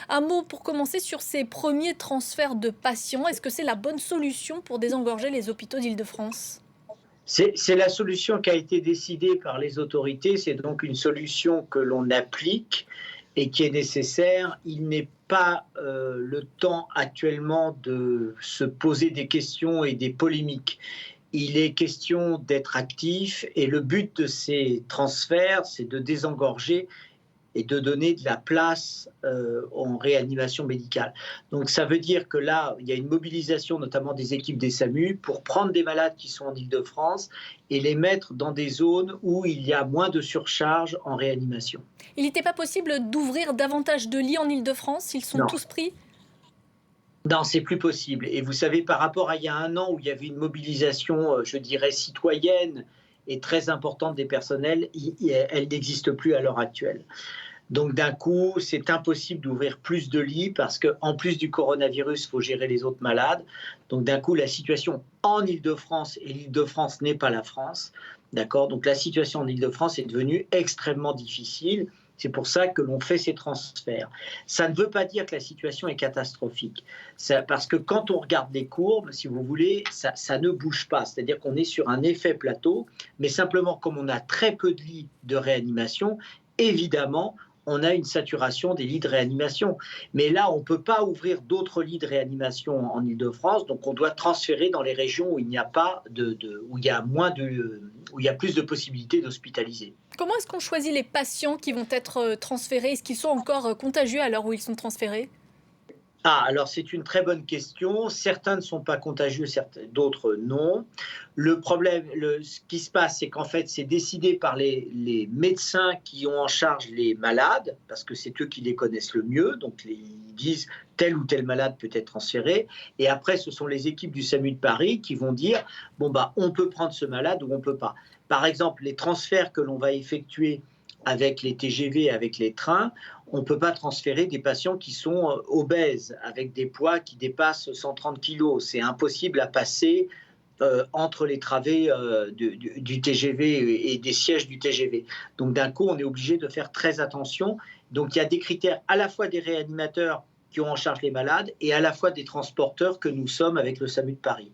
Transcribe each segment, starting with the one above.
Un mot pour commencer sur ces premiers transferts de patients. Est-ce que c'est la bonne solution pour désengorger les hôpitaux d'Île-de-France? C'est la solution qui a été décidée par les autorités, c'est donc une solution que l'on applique et qui est nécessaire. Il n'est pas le temps actuellement de se poser des questions et des polémiques. Il est question d'être actif et le but de ces transferts, c'est de désengorger et de donner de la place en réanimation médicale. Donc ça veut dire que là, il y a une mobilisation notamment des équipes des SAMU pour prendre des malades qui sont en Île-de-France et les mettre dans des zones où il y a moins de surcharge en réanimation. Il n'était pas possible d'ouvrir davantage de lits en Île-de-France? Ils sont Non, tous pris? non, c'est plus possible. Et vous savez, par rapport à il y a un an où il y avait une mobilisation, je dirais, citoyenne et très importante des personnels, elle n'existe plus à l'heure actuelle. Donc d'un coup, c'est impossible d'ouvrir plus de lits parce qu'en plus du coronavirus, il faut gérer les autres malades. Donc d'un coup, la situation en Île-de-France, et l'Île-de-France n'est pas la France, d'accord? Donc la situation en Île-de-France est devenue extrêmement difficile. C'est pour ça que l'on fait ces transferts. Ça ne veut pas dire que la situation est catastrophique. Parce que quand on regarde les courbes, si vous voulez, ça ne bouge pas. C'est-à-dire qu'on est sur un effet plateau, mais simplement comme on a très peu de lits de réanimation, évidemment, on a une saturation des lits de réanimation. Mais là, on ne peut pas ouvrir d'autres lits de réanimation en Île-de-France, donc on doit transférer dans les régions où il n'y a pas où il y a où il y a plus de possibilités d'hospitaliser. Comment est-ce qu'on choisit les patients qui vont être transférés? Est-ce qu'ils sont encore contagieux à l'heure où ils sont transférés? Ah, alors c'est une très bonne question. Certains ne sont pas contagieux, d'autres non. Le problème, ce qui se passe, c'est qu'en fait, c'est décidé par les médecins qui ont en charge les malades, parce que c'est eux qui les connaissent le mieux. Donc, ils disent tel ou tel malade peut être transféré. Et après, ce sont les équipes du SAMU de Paris qui vont dire, bon, bah, on peut prendre ce malade ou on ne peut pas. Par exemple, les transferts que l'on va effectuer avec les TGV, avec les trains, on ne peut pas transférer des patients qui sont obèses, avec des poids qui dépassent 130 kilos. C'est impossible à passer entre les travées du TGV et des sièges du TGV. Donc d'un coup, on est obligé de faire très attention. Donc il y a des critères à la fois des réanimateurs qui ont en charge les malades et à la fois des transporteurs que nous sommes avec le SAMU de Paris.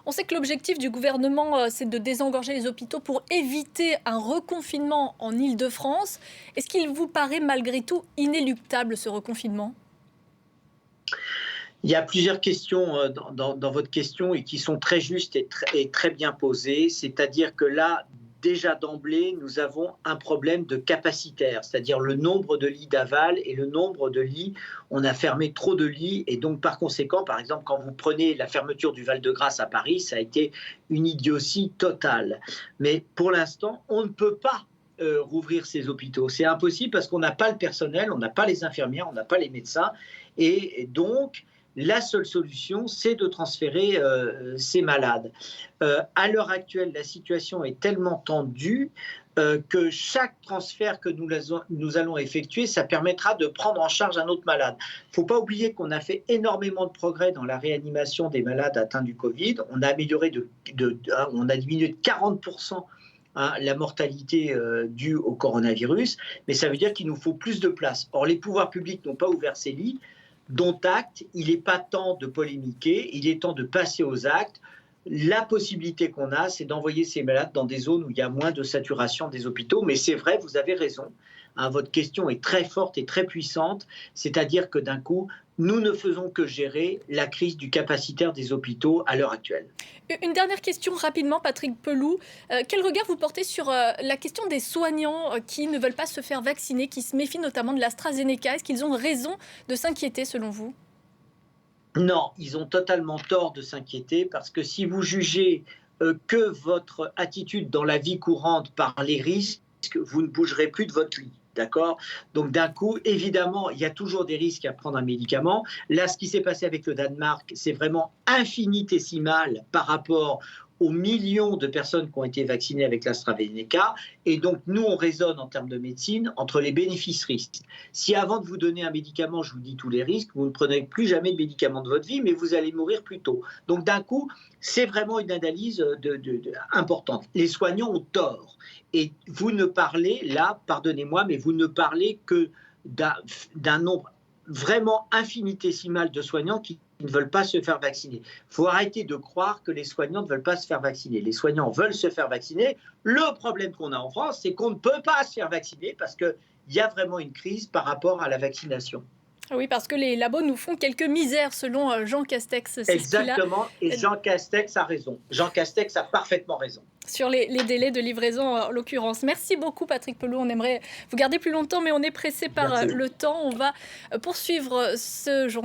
On sait que l'objectif du gouvernement, c'est de désengorger les hôpitaux pour éviter un reconfinement en Île-de-France. Est-ce qu'il vous paraît malgré tout inéluctable ce reconfinement? Il y a plusieurs questions dans votre question et qui sont très justes et très bien posées. C'est-à-dire que là, déjà d'emblée, nous avons un problème de capacitaire, c'est-à-dire le nombre de lits d'aval et le nombre de lits. On a fermé trop de lits et donc par conséquent, par exemple, quand vous prenez la fermeture du Val-de-Grâce à Paris, ça a été une idiotie totale. Mais pour l'instant, on ne peut pas rouvrir ces hôpitaux. C'est impossible parce qu'on n'a pas le personnel, on n'a pas les infirmières, on n'a pas les médecins. Et donc, la seule solution, c'est de transférer ces malades. À l'heure actuelle, la situation est tellement tendue que chaque transfert que nous allons effectuer, ça permettra de prendre en charge un autre malade. Il ne faut pas oublier qu'on a fait énormément de progrès dans la réanimation des malades atteints du Covid. On a amélioré on a diminué de 40% la mortalité due au coronavirus, mais ça veut dire qu'il nous faut plus de place. Or, les pouvoirs publics n'ont pas ouvert ces lits, dont acte, il n'est pas temps de polémiquer, il est temps de passer aux actes. La possibilité qu'on a, c'est d'envoyer ces malades dans des zones où il y a moins de saturation des hôpitaux. Mais c'est vrai, vous avez raison, hein, votre question est très forte et très puissante, c'est-à-dire que d'un coup, nous ne faisons que gérer la crise du capacitaire des hôpitaux à l'heure actuelle. Une dernière question rapidement, Patrick Pelloux. Quel regard vous portez sur la question des soignants qui ne veulent pas se faire vacciner, qui se méfient notamment de l'AstraZeneca? Est-ce qu'ils ont raison de s'inquiéter selon vous? Non, ils ont totalement tort de s'inquiéter parce que si vous jugez que votre attitude dans la vie courante par les risques, vous ne bougerez plus de votre lit. D'accord? Donc d'un coup, évidemment, il y a toujours des risques à prendre un médicament. Là, ce qui s'est passé avec le Danemark, c'est vraiment infinitésimal par rapport aux millions de personnes qui ont été vaccinées avec l'AstraZeneca. Et donc, nous, on raisonne en termes de médecine entre les bénéfices-risques. Si avant de vous donner un médicament, je vous dis tous les risques, vous ne prenez plus jamais de médicament de votre vie, mais vous allez mourir plus tôt. Donc, d'un coup, c'est vraiment une analyse importante. Les soignants ont tort. Et vous ne parlez, là, pardonnez-moi, mais vous ne parlez que d'un nombre vraiment infinitésimale de soignants qui ne veulent pas se faire vacciner. Il faut arrêter de croire que les soignants ne veulent pas se faire vacciner. Les soignants veulent se faire vacciner. Le problème qu'on a en France, c'est qu'on ne peut pas se faire vacciner parce qu'il y a vraiment une crise par rapport à la vaccination. Oui, parce que les labos nous font quelques misères, selon Jean Castex. Exactement, et Jean Castex a raison. Jean Castex a parfaitement raison. Sur les délais de livraison, en l'occurrence. Merci beaucoup, Patrick Pelloux. On aimerait vous garder plus longtemps, mais on est pressé par le temps. On va poursuivre ce journal.